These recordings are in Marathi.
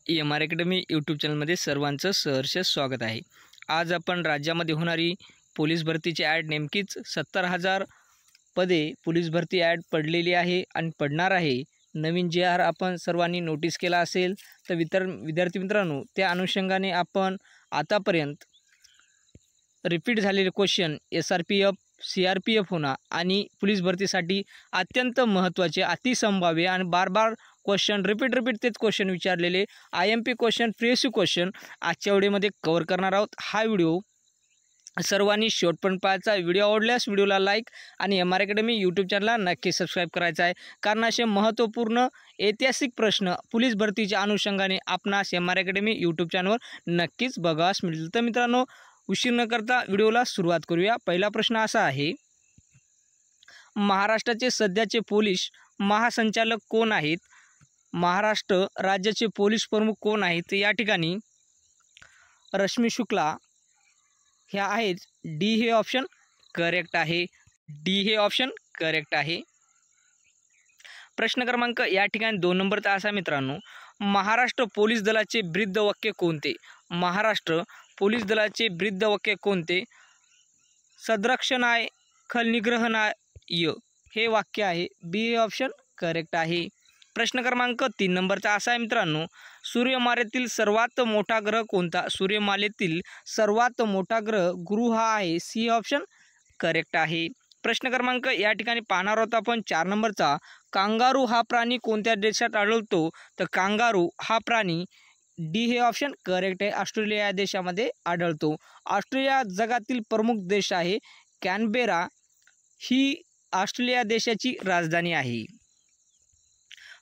EMR अकॅडमी यूट्यूब चॅनलमध्ये सर्वांचं सहर्ष स्वागत आहे। आज आपण राज्यामध्ये होणारी पोलीस भरतीची ॲड नेमकीच 70,000 पदे पोलीस भरती ॲड पडलेली आहे आणि पडणार आहे। नवीन JR आपण सर्वांनी नोटीस केला असेल तर विद्यार्थी मित्रांनो, त्या अनुषंगाने आपण आतापर्यंत रिपीट झालेले क्वेश्चन SRPF CRPF होना आणि पोलीस भरतीसाठी अत्यंत महत्त्वाचे, अतिसंभाव्य आणि बार क्वेश्चन रिपीट तेच क्वेश्चन विचारलेले IMP क्वेश्चन, प्रिव्हियस क्वेश्चन आजच्या व्हिडिओमध्ये कव्हर करणार आहोत। हा व्हिडिओ सर्वांनी शेवटपर्यंत पाहायचा। व्हिडिओ आवडल्यास व्हिडिओला लाईक आणि MR अकॅडमी यूट्यूब चॅनलला नक्की सबस्क्राईब करायचा आहे, कारण असे महत्त्वपूर्ण ऐतिहासिक प्रश्न पोलीस भरतीच्या अनुषंगाने आपणास MR अकॅडमी यूट्यूब चॅनलवर नक्कीच बघास मिळतील। तर मित्रांनो, उशीर न करता व्हिडिओला सुरुवात करूया। पहिला प्रश्न असा आहे, महाराष्ट्राचे सध्याचे पोलीस महासंचालक कोण आहेत? महाराष्ट्र राज्याचे पोलीस प्रमुख कोण आहेत? या ठिकाणी रश्मी शुक्ला ह्या आहेत। डी हे ऑप्शन करेक्ट आहे। डी हे ऑप्शन करेक्ट आहे। प्रश्न क्रमांक या ठिकाणी 2 नंबरचा असा मित्रांनो, महाराष्ट्र पोलीस दलाचे ब्रीद वाक्य कोणते? महाराष्ट्र पोलीस दलाचे ब्रीद वाक्य कोणते? सदरक्षणाय खलनिग्रहणाय हे वाक्य आहे। बी हे ऑप्शन करेक्ट आहे। प्रश्न क्रमांक 3 नंबरचा असा आहे मित्रांनो, सूर्यमालेतील सर्वात मोठा ग्रह कोणता? सूर्यमालेतील सर्वात मोठा ग्रह गुरु हा आहे। सी ऑप्शन करेक्ट आहे। प्रश्न क्रमांक या ठिकाणी पाहणार आहोत आपण 4 नंबरचा, कांगारू हा प्राणी कोणत्या देशात आढळतो? तर कांगारू हा प्राणी डी हे ऑप्शन करेक्ट आहे, ऑस्ट्रेलिया या देशामध्ये आढळतो। ऑस्ट्रेलिया जगातील प्रमुख देश आहे। कॅनबेरा ही ऑस्ट्रेलिया देशाची राजधानी आहे।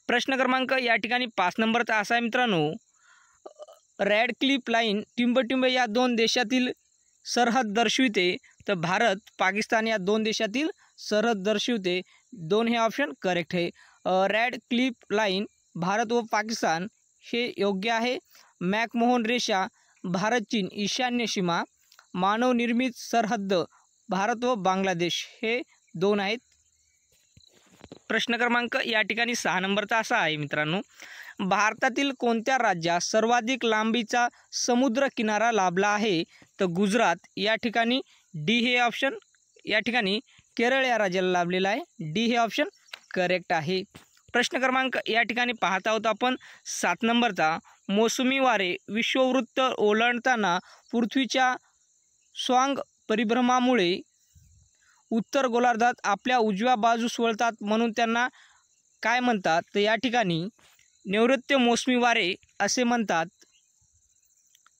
प्रश्न क्रमांक या ठिकाणी 5 नंबरचा असा आहे मित्रांनो, रॅडक्लिफ लाईन टिंबटिंब या 2 देशातील सरहद दर्शविते? तर भारत पाकिस्तान या 2 देशातील सरहद दर्शविते। 2 हे ऑप्शन करेक्ट आहे। रॅडक्लिफ लाईन भारत व पाकिस्तान हे योग्य आहे। मॅकमोहन रेषा भारत चीन ईशान्य सीमा, मानवनिर्मित सरहद्द भारत व बांगलादेश हे 2 आहेत। प्रश्न क्रमांक या ठिकाणी 6 नंबरचा असा आहे मित्रांनो, भारतातील कोणत्या राज्यात सर्वाधिक लांबीचा समुद्र किनारा लाभला आहे? तर गुजरात या ठिकाणी डी हे ऑप्शन या ठिकाणी केरळ या राज्याला लाभलेला आहे। डी हे ऑप्शन करेक्ट आहे। प्रश्न क्रमांक या ठिकाणी पाहत आहोत आपण 7 नंबरचा, मोसमी वारे विषुववृत्त ओलांडताना पृथ्वीच्या स्वांग परिभ्रमणामुळे उत्तर गोलार्धात आपल्या उजव्या बाजूस वळतात, म्हणून त्यांना काय म्हणतात? तर या ठिकाणी नैऋत्य मोसमी वारे असे म्हणतात।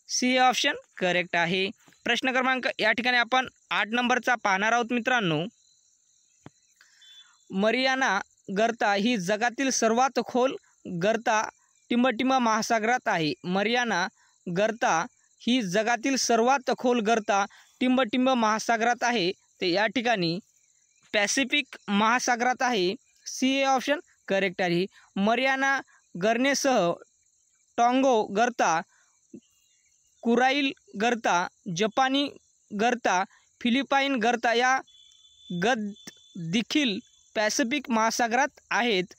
सी हे ऑप्शन करेक्ट आहे। प्रश्न क्रमांक या ठिकाणी आपण 8 नंबरचा पाहणार आहोत मित्रांनो, मरियाना गर्ता ही जगातील सर्वात खोल गर्ता टिंबटिंब महासागरात आहे। मरियाना गर्ता ही जगातील सर्वात खोल गर्ता टिंबटिंब महासागरात आहे। ते या ठिकाणी पॅसिफिक महासागरात आहे। सी हे ऑप्शन करेक्ट आहे। मरियाना गर्नेसह टॉंगो गर्ता, कुराईल गर्ता, जपानी गर्ता, फिलिपाईन गर्ता या देखील पॅसिफिक महासागरात आहेत।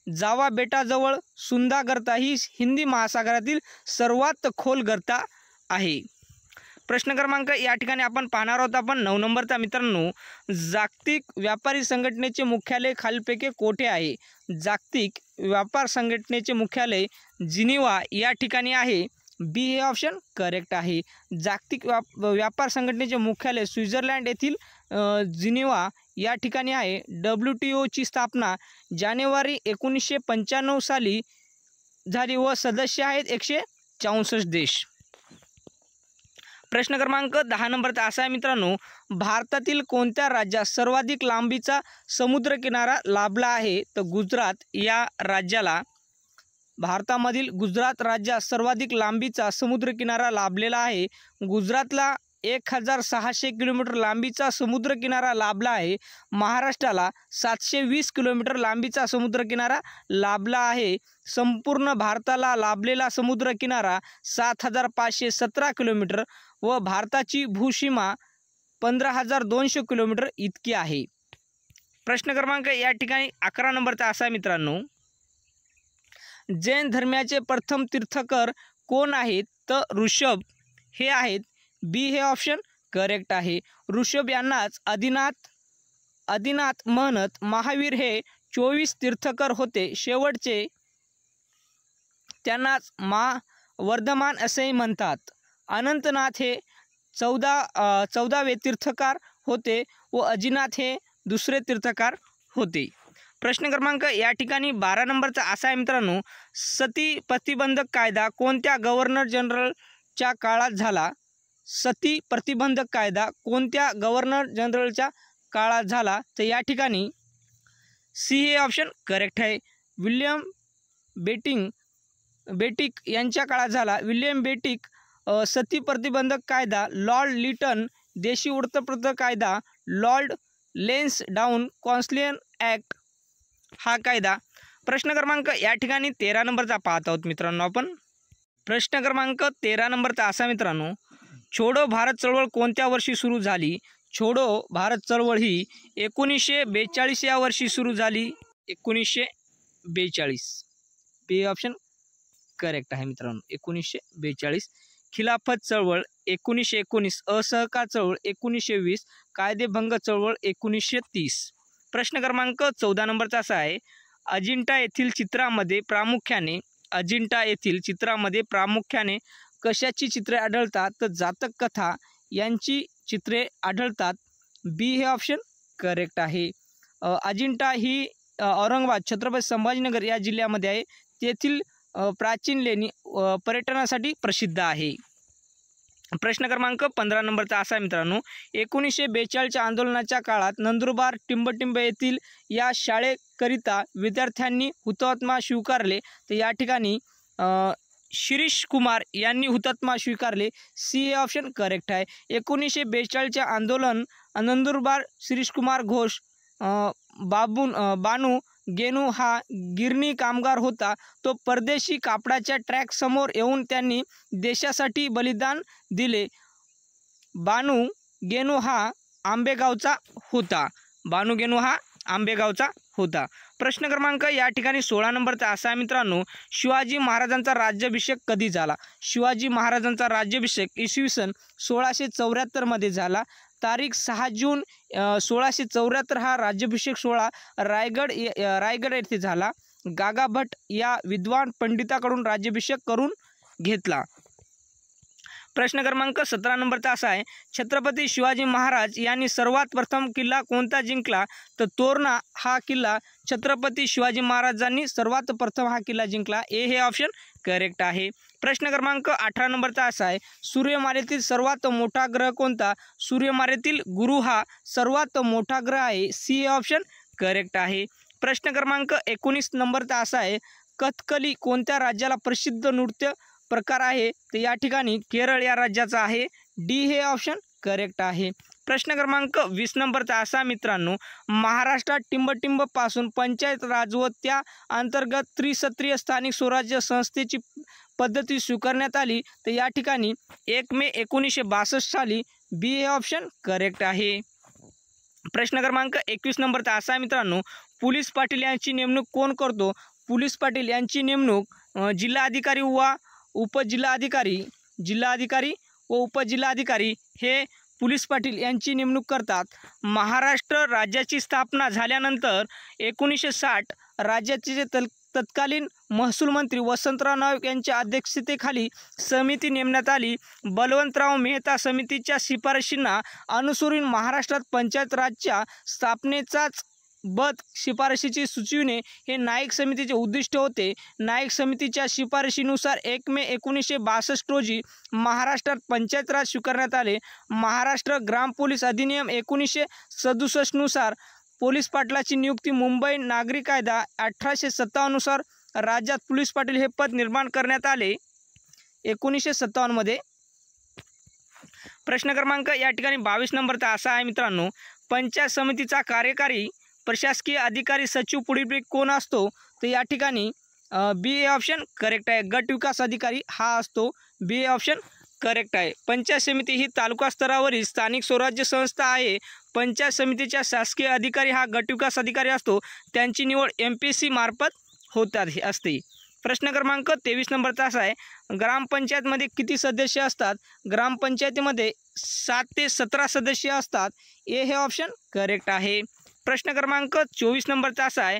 जावा बेटाजवळ सुंदा गर्ता ही हिंदी महासागरातील सर्वात खोल गर्ता आहे। प्रश्न क्रमांक या ठिकाणी आपण पाहणार आहोत आपण 9 नंबरचा मित्रांनो, जागतिक व्यापारी संघटनेचे मुख्यालय खालीलपैकी कोठे आहे? जागतिक व्यापार संघटनेचे मुख्यालय जिनिव्हा या ठिकाणी आहे। बी हे ऑप्शन करेक्ट आहे। जागतिक व्यापार संघटनेचे मुख्यालय स्वित्झर्लंड येथील जिनिव्हा या ठिकाणी आहे। WTO ची स्थापना जानेवारी 1995 साली झाली व सदस्य आहेत 164 देश। प्रश्न क्रमांक 10 नंबरचा असा आहे मित्रांनो, भारतातील कोणत्या राज्यात सर्वाधिक लांबीचा समुद्र किनारा लाभला आहे? तर गुजरात या राज्याला, भारतामधील गुजरात राज्यात सर्वाधिक लांबीचा समुद्र किनारा लाभलेला आहे। गुजरातला 1600 किलोमीटर लांबीचा समुद्र किनारा लाभला आहे। महाराष्ट्राला 720 किलोमीटर लांबीचा समुद्र किनारा लाभला आहे। संपूर्ण भारताला लाभलेला समुद्र किनारा 7517 किलोमीटर व भारताची भूसीमा 15200 किलोमीटर इतकी आहे। प्रश्न क्रमांक या ठिकाणी 11 नंबरचा असा मित्रांनो, जैन धर्माचे प्रथम तीर्थकर कोण आहेत? तर ऋषभ हे आहेत. बी हे ऑप्शन करेक्ट आहे. ऋषभ यांनाच आदिनाथ म्हणत महावीर हे 24 तीर्थकर होते. शेवटचे त्यांनाच वर्धमान असेही म्हणतात. अनंतनाथ हे 14वे तीर्थकार होते व अजिनाथ हे दुसरे तीर्थकार होते. प्रश्न क्रमांक या ठिकाणी 12 नंबरचा असा आहे मित्रांनो, सती प्रतिबंधक कायदा कोणत्या गव्हर्नर जनरलच्या काळात झाला? सती प्रतिबंधक कायदा कोणत्या गव्हर्नर जनरलच्या काळात झाला? तर या ठिकाणी सी हे ऑप्शन करेक्ट आहे. विल्यम बेटिक यांच्या काळात झाला. विल्यम बेटिक सती प्रतिबंधक कायदा, लॉर्ड लिटन देशी वृत्तपत्र कायदा, लॉर्ड लेन्सडाऊन कॉन्स्टिट्यूशन ॲक्ट हा कायदा. प्रश्न क्रमांक या ठिकाणी 13 नंबरचा पाहत आहोत मित्रांनो आपण. प्रश्न क्रमांक 13 नंबरचा असा मित्रांनो, छोडो भारत चळवळ कोणत्या वर्षी सुरू झाली? छोडो भारत चळवळ ही 1942 या वर्षी सुरू झाली. 1942 बी ऑप्शन करेक्ट आहे मित्रांनो. 1942. खिलाफत चळवळ 1919, असहकार चळवळ 1920, कायदेभंग चळवळ 1930. प्रश्न क्रमांक 14 नंबरचा असा आहे, अजिंठा येथील चित्रामध्ये प्रामुख्याने कशाची चित्रे आढळतात? तर जातक कथा यांची चित्रे आढळतात. बी हे ऑप्शन करेक्ट आहे. अजिंठा ही औरंगाबाद छत्रपती संभाजीनगर या जिल्ह्यामध्ये आहे. तेथील प्राचीन लेणी पर्यटनासाठी प्रसिद्ध आहे. प्रश्न क्रमांक 15 नंबरचा असा मित्रांनो, 1942च्या आंदोलनाच्या काळात नंदुरबार टिंबटिंब येथील या शाळेकरिता विद्यार्थ्यांनी हुतात्मा स्वीकारले. तर या ठिकाणी शिरीष कुमार यांनी हुतात्मा स्वीकारले. सी हे ऑप्शन करेक्ट आहे. 1942चे आंदोलन नंदुरबार शिरीष कुमार घोष बानू गेनू हा गिरणी कामगार होता. तो परदेशी कापडाच्या ट्रॅक समोर येऊन त्यांनी देशासाठी बलिदान दिले. बानू गेनू हा आंबेगावचा होता. प्रश्न क्रमांक या ठिकाणी 16 नंबरचा असा आहे मित्रांनो, शिवाजी महाराजांचा राज्याभिषेक कधी झाला? शिवाजी महाराजांचा राज्याभिषेक इसवी सन 1674 मध्ये झाला. तारीख 6 जून 1674 हा राज्याभिषेक सोहळा रायगड येथे झाला. गागा भट या विद्वान पंडिताकडून राज्याभिषेक करून घेतला. प्रश्न क्रमांक 17 नंबरचा असा आहे, छत्रपती शिवाजी महाराज यांनी सर्वात प्रथम किल्ला कोणता जिंकला? तर तोरणा हा किल्ला छत्रपती शिवाजी महाराजांनी सर्वात प्रथम हा किल्ला जिंकला. ए हे ऑप्शन करेक्ट आहे. प्रश्न क्रमांक 18 नंबरचा असा आहे, सूर्यमालेतील सर्वात मोठा ग्रह कोणता? सूर्यमालेतील गुरु हा सर्वात मोठा ग्रह आहे. सी हे ऑप्शन करेक्ट आहे. प्रश्न क्रमांक 19 नंबरचा असा आहे, कथकली कोणत्या राज्याला प्रसिद्ध नृत्य प्रकार आहे? तर या ठिकाणी केरळ या राज्याचा आहे. डी हे ऑप्शन करेक्ट आहे. प्रश्न क्रमांक 20 नंबरचा असा मित्रांनो, महाराष्ट्रात टिंबटिंब पासून पंचायत राज व त्या अंतर्गत त्रिसत्रीय स्थानिक स्वराज्य संस्थेची पद्धती स्वीकारण्यात आली. तर या ठिकाणी 1 मे 1962 साली. बी हे ऑप्शन करेक्ट आहे. प्रश्न क्रमांक 21 नंबरचा असा मित्रांनो, पोलीस पाटील यांची नेमणूक कोण करतो? पोलीस पाटील यांची नेमणूक जिल्हाधिकारी व उपजिल्हाधिकारी हे पोलीस पाटील यांची नेमणूक करतात. महाराष्ट्र राज्याची स्थापना झाल्यानंतर 1960 राज्याचे तत्कालीन महसूल मंत्री वसंतराव नाईक यांच्या अध्यक्षतेखाली समिती नेमण्यात आली. बलवंतराव मेहता समितीच्या शिफारशींना अनुसरून महाराष्ट्रात पंचायत राजच्या स्थापनेचाच शिफारशीची सुचविणे हे नाईक समितीचे उद्दिष्ट होते. नाईक समितीच्या शिफारशीनुसार 1 मे 1962 रोजी महाराष्ट्रात पंचायत राज स्वीकारण्यात आले. महाराष्ट्र ग्राम पोलीस अधिनियम 1967 नुसार पोलीस पाटलाची नियुक्ती मुंबई नागरी कायदा 1857 नुसार राज्यात पोलीस पाटील हे पद निर्माण करण्यात आले 1957 मध्ये. प्रश्न क्रमांक या ठिकाणी 22 नंबरचा असा आहे मित्रांनो, पंचायत समितीचा कार्यकारी प्रशासकीय अधिकारी सचिव पुढीलपैकी कोण असतो? तर या ठिकाणी बी हे ऑप्शन करेक्ट आहे. गट विकास अधिकारी हा असतो. बी हे ऑप्शन करेक्ट आहे. पंचायत समिती ही तालुका स्तरावरील स्थानिक स्वराज्य संस्था आहे. पंचायत समितीच्या शासकीय अधिकारी हा गट विकास अधिकारी असतो. त्यांची निवड MPSC मार्फत होत असते. प्रश्न क्रमांक 23 नंबरचा असा आहे, ग्रामपंचायतमध्ये किती सदस्य असतात? ग्रामपंचायतीमध्ये 7 ते 17 सदस्य असतात. ए हे ऑप्शन करेक्ट आहे. प्रश्न क्रमांक 24 नंबरचा असा आहे,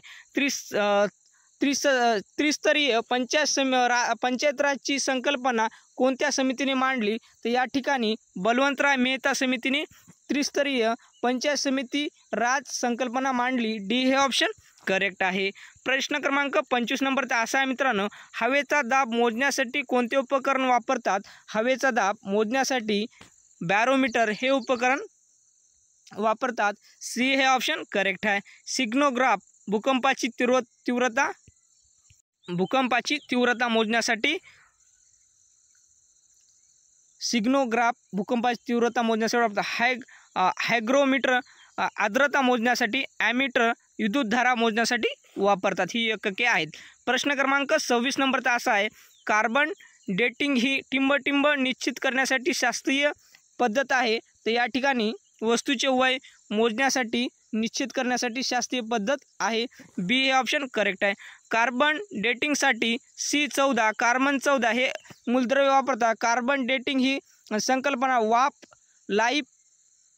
त्रिस्तरीय पंचायत राजची संकल्पना कोणत्या समितीने मांडली? तर या ठिकाणी बलवंतराय मेहता समितीने त्रिस्तरीय पंचायत समिती राज संकल्पना मांडली. डी हे ऑप्शन करेक्ट आहे. प्रश्न क्रमांक 25 नंबरचा असा आहे मित्रांनो, हवेचा दाब मोजण्यासाठी कोणते उपकरण वापरतात? हवेचा दाब मोजण्यासाठी बॅरोमीटर हे उपकरण वापरतात. सी हे ऑप्शन करेक्ट आहे. सिग्नोग्राफ भूकंपाची तीव्रता मोजण्यासाठी वापरतात. हायग्रोमीटर आर्द्रता मोजण्यासाठी, ॲमीटर विद्युतधारा मोजण्यासाठी वापरतात. ही एकके आहेत. प्रश्न क्रमांक 26 नंबरचा असा आहे, कार्बन डेटिंग ही टिंब निश्चित करण्यासाठी शास्त्रीय पद्धत आहे. तर या ठिकाणी वस्तूचे वय मोजण्यासाठी निश्चित करण्यासाठी शास्त्रीय पद्धत आहे. बी हे ऑप्शन करेक्ट आहे. कार्बन डेटिंगसाठी C14 कार्बन 14 हे मूलद्रव्य वापरतात. कार्बन डेटिंग ही संकल्पना लाईफ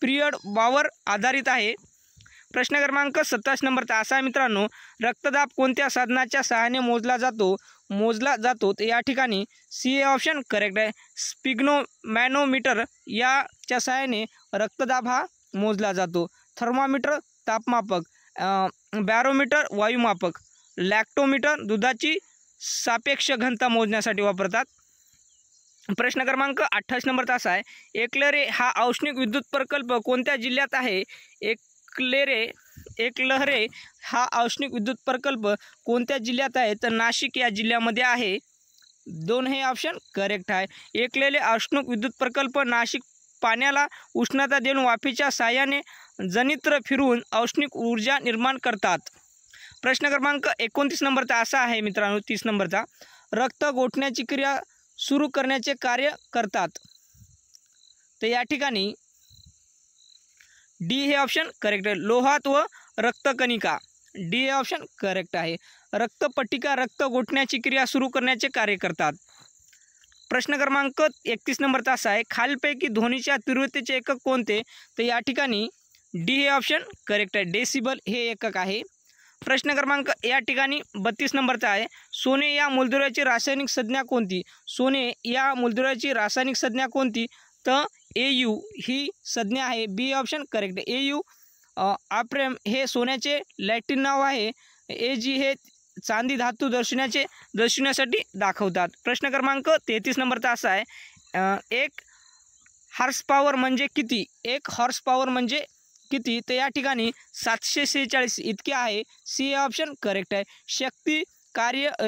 पिरियड वावर आधारित आहे. प्रश्न क्रमांक 27 नंबरचा असा आहे मित्रांनो, रक्तदाब कोणत्या साधनाच्या सहाय्याने मोजला जातो? तर या ठिकाणी सी हे ऑप्शन करेक्ट आहे. स्पिग्नोमॅनोमीटर याच्या सहाय्याने रक्तदाब हा मोजला जातो. थर्मामीटर तापमापक, बॅरोमीटर वायुमापक, लॅक्टोमीटर दुधाची सापेक्ष घनता मोजण्यासाठी वापरतात. प्रश्न क्रमांक 28 नंबरचा असा आहे, एकलहरे हा औष्णिक विद्युत प्रकल्प कोणत्या जिल्ह्यात आहे? एकलहरे हा औष्णिक विद्युत प्रकल्प कोणत्या जिल्ह्यात आहे? तर नाशिक या जिल्ह्यामध्ये आहे. 2 हे ऑप्शन करेक्ट आहे. एकलहरे औष्णिक विद्युत प्रकल्प नाशिक पाण्याला उष्णता देऊन वाफेच्या साहाय्याने जनित्र फिरवून औष्णिक ऊर्जा निर्माण करतात. प्रश्न क्रमांक 29 नंबरचा असा आहे मित्रांनो, 30 नंबरचा, रक्त गोठण्याची क्रिया सुरू करण्याचे कार्य करतात. तर या ठिकाणी डी हे ऑप्शन करेक्ट आहे. लोहात व रक्तकणिका, डी हे ऑप्शन करेक्ट आहे. रक्तपट्टिका रक्त गोठण्याची क्रिया सुरू करण्याचे कार्य करतात. प्रश्न क्रमांक 31 नंबरचा असा आहे, खालीलपैकी ध्वनीच्या तीव्रतेचे एकक कोणते? तर या ठिकाणी डी हे ऑप्शन करेक्ट आहे. डेसिबल हे एकक आहे. प्रश्न क्रमांक या ठिकाणी 32 नंबरचा आहे, सोने या मूलद्रव्याची रासायनिक संज्ञा कोणती? सोने या मूलद्रव्याची रासायनिक संज्ञा कोणती? तर AU ही संज्ञा आहे. बी ऑप्शन करेक्ट आहे. AU आप्रेम हे सोन्याचे लॅटिन नाव आहे. AG हे चांदी धातू दर्शवण्यासाठी दाखवतात. प्रश्न क्रमांक 33 नंबरचा असा आहे, 1 हॉर्स पॉवर म्हणजे किती? 1 हॉर्स पॉवर म्हणजे किती? तर या ठिकाणी 746 इतके आहे. सी हे ऑप्शन करेक्ट आहे.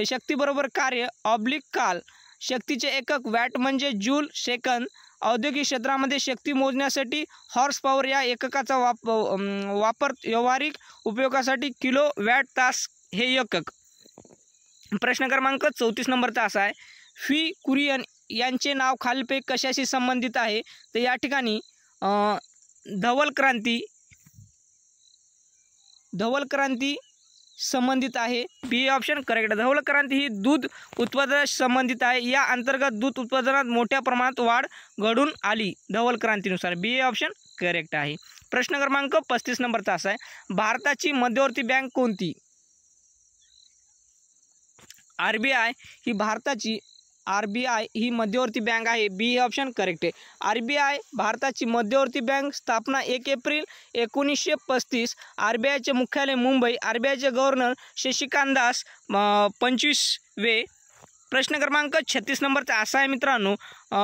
शक्ती बरोबर कार्य ऑब्लिक काल, शक्तीचे एकक वॅट म्हणजे जूल सेकंद. औद्योगिक क्षेत्रामध्ये शक्ती मोजण्यासाठी हॉर्स पॉवर या एककाचा वापर व्यावहारिक उपयोगासाठी किलो वॅट तास हे एकक. प्रश्न क्रमांक 34 नंबरचा असा आहे, फी कुरियन यांचे नाव खालीलपैकी कशाशी संबंधित आहे? तर या ठिकाणी धवल क्रांती संबंधित आहे. बी ऑप्शन करेक्ट. धवल क्रांती ही दूध उत्पादनाशी संबंधित आहे. या अंतर्गत दूध उत्पादनात मोठ्या प्रमाणात वाढ घडून आली धवल क्रांतीनुसार. बी ऑप्शन करेक्ट आहे. प्रश्न क्रमांक 35 नंबरचा असा आहे, भारताची मध्यवर्ती बँक कोणती? RBI ही मध्यवर्ती बँक आहे. बी हे ऑप्शन करेक्ट आहे. RBI भारताची मध्यवर्ती बँक, स्थापना 1 एप्रिल 1935. RBIचे मुख्यालय मुंबई. RBIचे गव्हर्नर शशिकांत दास 25वे. प्रश्न क्रमांक 36 नंबरचा असा आहे मित्रांनो,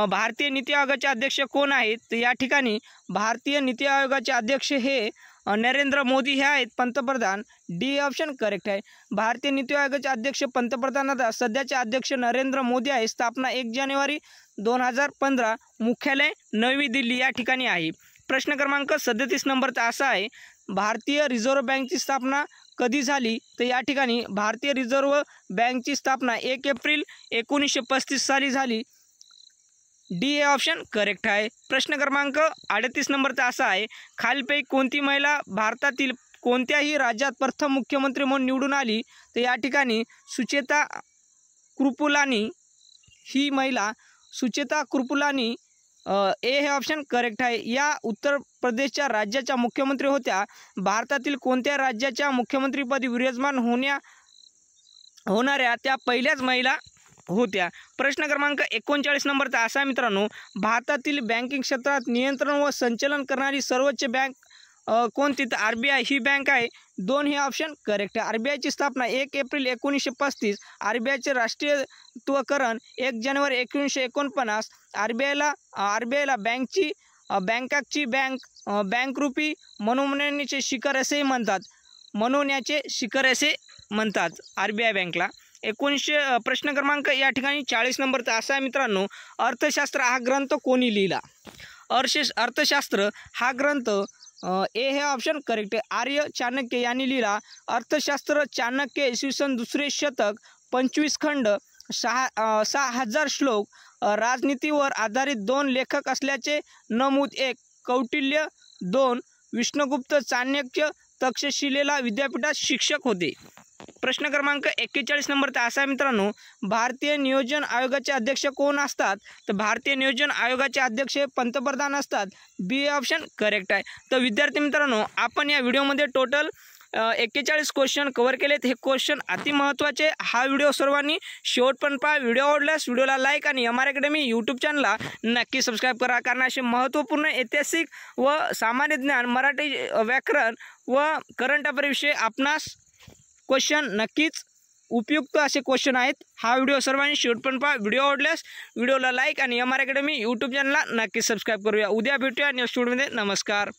भारतीय नीती आयोगाचे अध्यक्ष कोण आहेत? तर या ठिकाणी भारतीय नीती आयोगाचे अध्यक्ष हे नरेंद्र मोदी हे आहेत पंतप्रधान. डी ऑप्शन करेक्ट आहे. भारतीय नीती आयोगाचे अध्यक्ष पंतप्रधान सध्याचे अध्यक्ष नरेंद्र मोदी आहे. स्थापना 1 जानेवारी 2015. मुख्यालय नवी दिल्ली या ठिकाणी आहे. प्रश्न क्रमांक 37 नंबरचा असा आहे, भारतीय रिझर्व्ह बँकची स्थापना कधी झाली? तर या ठिकाणी भारतीय रिझर्व्ह बँकची स्थापना 1 एप्रिल 1935 साली झाली. डी हे ऑप्शन करेक्ट आहे. प्रश्न क्रमांक 38 नंबरचा असा आहे, खालीलपैकी कोणती महिला भारतातील कोणत्याही राज्यात प्रथम मुख्यमंत्री म्हणून निवडून आली? तर या ठिकाणी सुचेता कृपलानी ही महिला सुचेता कृपलानी ए हे ऑप्शन करेक्ट आहे. या उत्तर प्रदेशच्या राज्याच्या मुख्यमंत्री होत्या. भारतातील कोणत्या राज्याच्या मुख्यमंत्रीपदी विराजमान होणाऱ्या त्या पहिल्याच महिला होत्या. प्रश्न क्रमांक 39 नंबरचा असा आहे मित्रांनो, भारतातील बँकिंग क्षेत्रात नियंत्रण व संचालन करणारी सर्वोच्च बँक कोणती? तर RBI ही बँक आहे. 2 हे ऑप्शन करेक्ट आहे. RBIची स्थापना 1 एप्रिल 1935. RBIचे राष्ट्रीयत्वकरण 1 जानेवारी 1949. RBIला बँकाची बँकरूपी मनोमनाचे शिखर असे म्हणतात. मनोन्याचे शिखर असे म्हणतात RBI बँकला. प्रश्न क्रमांक या ठिकाणी 40 नंबरचा असा आहे मित्रांनो, अर्थशास्त्र हा ग्रंथ कोणी लिहिला? अर्थशास्त्र हा ग्रंथ ए हे ऑप्शन करेक्ट आहे. आर्य चाणक्य यांनी लिहिला. अर्थशास्त्र चाणक्य इसवी सन 2रे शतक, 25 खंड, 6000 श्लोक, राजनीतीवर आधारित 2 लेखक असल्याचे नमूद. 1 कौटिल्य, 2 विष्णुगुप्त चाणक्य तक्षशिलेला विद्यापीठात शिक्षक होते. प्रश्न क्रमांक 41 नंबरचा असा आहे मित्रांनो, भारतीय नियोजन आयोगाचे अध्यक्ष कोण असतात? तर भारतीय नियोजन आयोगाचे अध्यक्ष पंतप्रधान असतात. बी हे ऑप्शन करेक्ट आहे. तर विद्यार्थी मित्रांनो, आपण या व्हिडिओमध्ये टोटल 41 क्वेश्चन कव्हर केलेत. हे क्वेश्चन अति महत्त्वाचे. हा व्हिडिओ सर्वांनी शेवटपर्यंत पहा. व्हिडिओ आवडल्यास व्हिडिओला लाईक आणि MR अकॅडमी यूट्यूब चॅनलला नक्की सबस्क्राईब करा, कारण असे महत्त्वपूर्ण ऐतिहासिक व सामान्य ज्ञान, मराठी व्याकरण व करंट अफेअरविषयी आपणास क्वेश्चन नक्कीच उपयुक्त असे क्वेश्चन आहेत. हा व्हिडिओ सर्वांनी शेवटपर्यंत पहा. व्हिडिओ आवडल्यास व्हिडिओला लाईक आणि MR अकॅडमी यूट्यूब चॅनलला नक्की सबस्क्राईब करूया. उद्या भेटूया नेक्स्ट व्हिडिओमध्ये. नमस्कार.